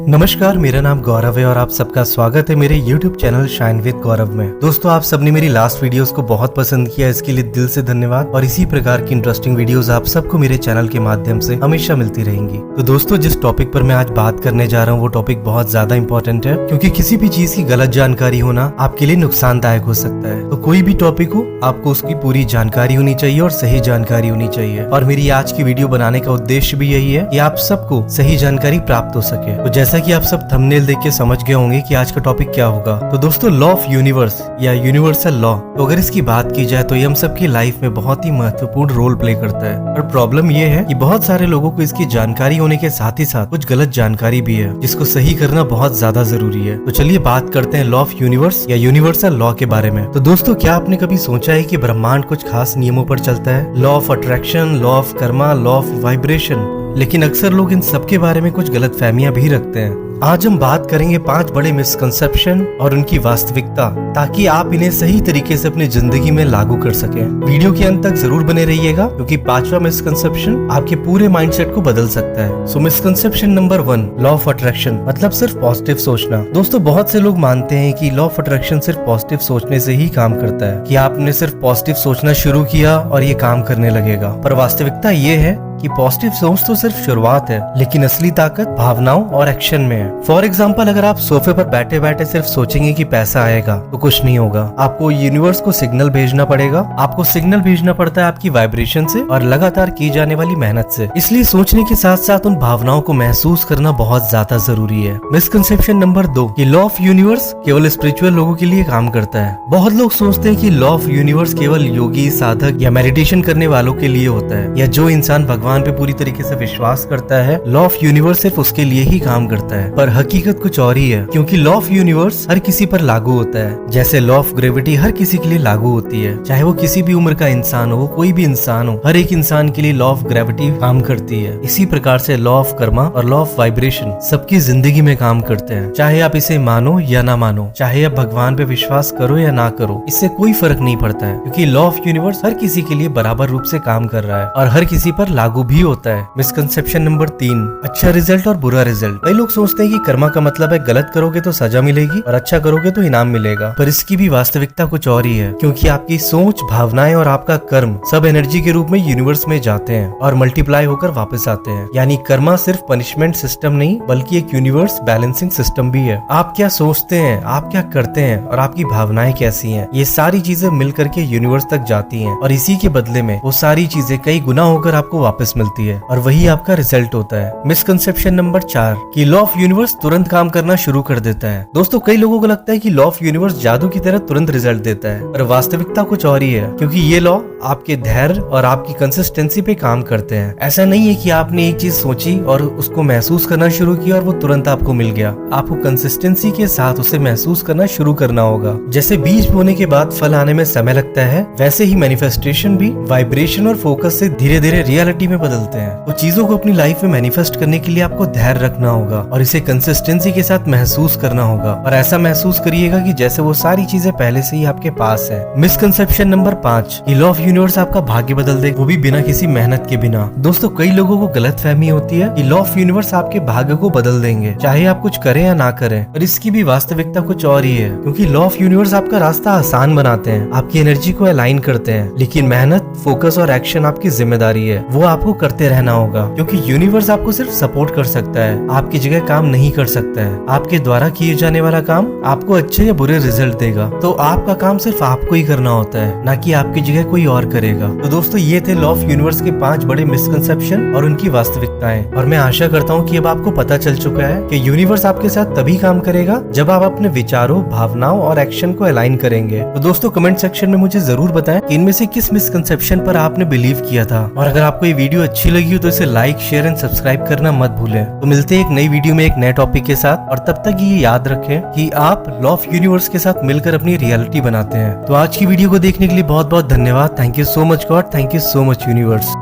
नमस्कार, मेरा नाम गौरव है और आप सबका स्वागत है मेरे YouTube चैनल शाइन विद गौरव में। दोस्तों, आप सबने मेरी लास्ट वीडियोस को बहुत पसंद किया, इसके लिए दिल से धन्यवाद। और इसी प्रकार की इंटरेस्टिंग वीडियोस आप सबको मेरे चैनल के माध्यम से हमेशा मिलती रहेंगी। तो दोस्तों, जिस टॉपिक पर मैं आज बात करने जा रहा हूँ वो टॉपिक बहुत ज्यादा इंपॉर्टेंट है, क्योंकि किसी भी चीज की गलत जानकारी होना आपके लिए नुकसानदायक हो सकता है। तो कोई भी टॉपिक हो, आपको उसकी पूरी जानकारी होनी चाहिए और सही जानकारी होनी चाहिए। और मेरी आज की वीडियो बनाने का उद्देश्य भी यही है कि आप सबको सही जानकारी प्राप्त हो सके। तो जैसा कि आप सब थंबनेल देख के समझ गए होंगे कि आज का टॉपिक क्या होगा। तो दोस्तों, लॉ ऑफ यूनिवर्स या यूनिवर्सल लॉ, तो अगर इसकी बात की जाए तो ये हम सबकी लाइफ में बहुत ही महत्वपूर्ण रोल प्ले करता है। और प्रॉब्लम ये है कि बहुत सारे लोगों को इसकी जानकारी होने के साथ ही साथ कुछ गलत जानकारी भी है, जिसको सही करना बहुत ज्यादा जरूरी है। तो चलिए बात करते हैं लॉ ऑफ यूनिवर्स या यूनिवर्सल लॉ के बारे में। तो दोस्तों, क्या आपने कभी सोचा है कि ब्रह्मांड कुछ खास नियमों पर चलता है? Law of attraction, law of Karma, law of vibration. लेकिन अक्सर लोग इन सब के बारे में कुछ गलतफहमियां भी रखते हैं। आज हम बात करेंगे 5 बड़े मिसकंसेप्शन और उनकी वास्तविकता, ताकि आप इन्हें सही तरीके से अपनी जिंदगी में लागू कर सकें। वीडियो के अंत तक जरूर बने रहिएगा, क्योंकि 5वां मिसकंसेप्शन आपके पूरे माइंडसेट को बदल सकता है। So misconception number 1, law of attraction मतलब सिर्फ पॉजिटिव सोचना। दोस्तों, बहुत से लोग मानते हैं कि लॉ ऑफ अट्रैक्शन सिर्फ पॉजिटिव सोचने से ही काम करता है, कि आपने सिर्फ पॉजिटिव सोचना शुरू किया और ये काम करने लगेगा। पर वास्तविकता ये है कि पॉजिटिव सोच तो सिर्फ शुरुआत है, लेकिन असली ताकत भावनाओं और एक्शन में है। फॉर एग्जाम्पल, अगर आप सोफे पर बैठे बैठे सिर्फ सोचेंगे कि पैसा आएगा तो कुछ नहीं होगा। आपको यूनिवर्स को सिग्नल भेजना पड़ेगा। आपको सिग्नल भेजना पड़ता है आपकी वाइब्रेशन से और लगातार की जाने वाली मेहनत से। इसलिए सोचने के साथ साथ उन भावनाओं को महसूस करना बहुत ज्यादा जरूरी है। मिसकंसेप्शन नंबर 2, कि लॉ ऑफ यूनिवर्स केवल स्पिरिचुअल लोगों के लिए काम करता है। बहुत लोग सोचते हैं कि लॉ ऑफ यूनिवर्स केवल योगी, साधक या मेडिटेशन करने वालों के लिए होता है, या जो इंसान भगवान पे पूरी तरीके से विश्वास करता है, लॉ ऑफ यूनिवर्स सिर्फ उसके लिए ही काम करता है। पर हकीकत कुछ और ही है, क्योंकि लॉ ऑफ यूनिवर्स हर किसी पर लागू होता है। जैसे लॉ ऑफ ग्रेविटी हर किसी के लिए लागू होती है, चाहे वो किसी भी उम्र का इंसान हो, कोई भी इंसान हो, हर एक इंसान के लिए लॉ ऑफ ग्रेविटी काम करती है। इसी प्रकार से लॉ ऑफ कर्मा और लॉ ऑफ वाइब्रेशन सबकी जिंदगी में काम करते हैं। चाहे आप इसे मानो या ना मानो, चाहे आप भगवान पे विश्वास करो या ना करो, इससे कोई फर्क नहीं पड़ता है, क्योंकि लॉ ऑफ यूनिवर्स हर किसी के लिए बराबर रूप से काम कर रहा है और हर किसी पर लागू भी होता है। मिसकंसेप्शन नंबर 3, अच्छा रिजल्ट और बुरा रिजल्ट। कई लोग सोचते हैं कि कर्मा का मतलब है गलत करोगे तो सजा मिलेगी और अच्छा करोगे तो इनाम मिलेगा। पर इसकी भी वास्तविकता कुछ और ही है, क्योंकि आपकी सोच, भावनाएं और आपका कर्म सब एनर्जी के रूप में यूनिवर्स में जाते हैं और मल्टीप्लाई होकर वापस आते हैं। यानी कर्मा सिर्फ पनिशमेंट सिस्टम नहीं, बल्कि एक यूनिवर्स बैलेंसिंग सिस्टम भी है। आप क्या सोचते हैं, आप क्या करते हैं और आपकी भावनाएं कैसी हैं, ये सारी चीजें मिलकर के यूनिवर्स तक जाती हैं और इसी के बदले में वो सारी चीजें कई गुना होकर आपको वापस मिलती है और वही आपका रिजल्ट होता है। मिसकंसेप्शन नंबर 4, कि लॉ ऑफ यूनिवर्स तुरंत काम करना शुरू कर देता है। दोस्तों, कई लोगों को लगता है कि लॉ ऑफ यूनिवर्स जादू की तरह तुरंत रिजल्ट देता है, पर वास्तविकता कुछ और ही है, क्योंकि ये लॉ आपके धैर्य और आपकी कंसिस्टेंसी पे काम करते हैं। ऐसा नहीं है कि आपने एक चीज सोची और उसको महसूस करना शुरू किया और वो तुरंत आपको मिल गया। आपको कंसिस्टेंसी के साथ उसे महसूस करना शुरू करना होगा। जैसे बीज बोने के बाद फल आने में समय लगता है, वैसे ही मैनिफेस्टेशन भी वाइब्रेशन और फोकस से धीरे धीरे रियलिटी में बदलते हैं। तो चीजों को अपनी लाइफ में मैनिफेस्ट करने के लिए आपको धैर्य रखना होगा और इसे कंसिस्टेंसी के साथ महसूस करना होगा, और ऐसा महसूस करिएगा कि जैसे वो सारी चीजें पहले से ही आपके पास है। मिसकंसेप्शन नंबर 5, कि लॉ ऑफ यूनिवर्स आपका भाग्य बदल दे, वो भी बिना किसी मेहनत के बिना। दोस्तों, कई लोगों को गलतफहमी होती है कि लॉ ऑफ यूनिवर्स आपके भाग्य को बदल देंगे, चाहे आप कुछ करें या ना करें, पर इसकी भी वास्तविकता कुछ और ही है, क्योंकि लॉ ऑफ यूनिवर्स आपका रास्ता आसान बनाते हैं, आपकी एनर्जी को अलाइन करते हैं, लेकिन मेहनत, फोकस और एक्शन आपकी जिम्मेदारी है। वो आपको करते रहना होगा, क्योंकि यूनिवर्स आपको सिर्फ सपोर्ट कर सकता है, आपकी जगह काम नहीं कर सकता है। आपके द्वारा किए जाने वाला काम आपको अच्छे या बुरे रिजल्ट देगा, तो आपका काम सिर्फ आपको ही करना होता है, ना कि आपकी जगह कोई और करेगा। तो दोस्तों, ये थे लॉ ऑफ यूनिवर्स के 5 बड़े मिसकंसेप्शन और उनकी वास्तविकताएं। और मैं आशा करता हूँ कि अब आपको पता चल चुका है कि यूनिवर्स आपके साथ तभी काम करेगा जब आप अपने विचारों, भावनाओं और एक्शन को अलाइन करेंगे। तो दोस्तों, कमेंट सेक्शन में मुझे जरूर बताएं कि इनमें से किस मिसकंसेप्शन पर आपने बिलीव किया था। और अगर आपको ये वीडियो अच्छी लगी हो तो इसे लाइक, शेयर एंड सब्सक्राइब करना मत भूलें। तो मिलते हैं एक नई वीडियो में एक नए टॉपिक के साथ, और तब तक ये याद रखें कि आप लॉ ऑफ यूनिवर्स के साथ मिलकर अपनी रियलिटी बनाते हैं। तो आज की वीडियो को देखने के लिए बहुत बहुत धन्यवाद। Thank you so much God, thank you so much universe.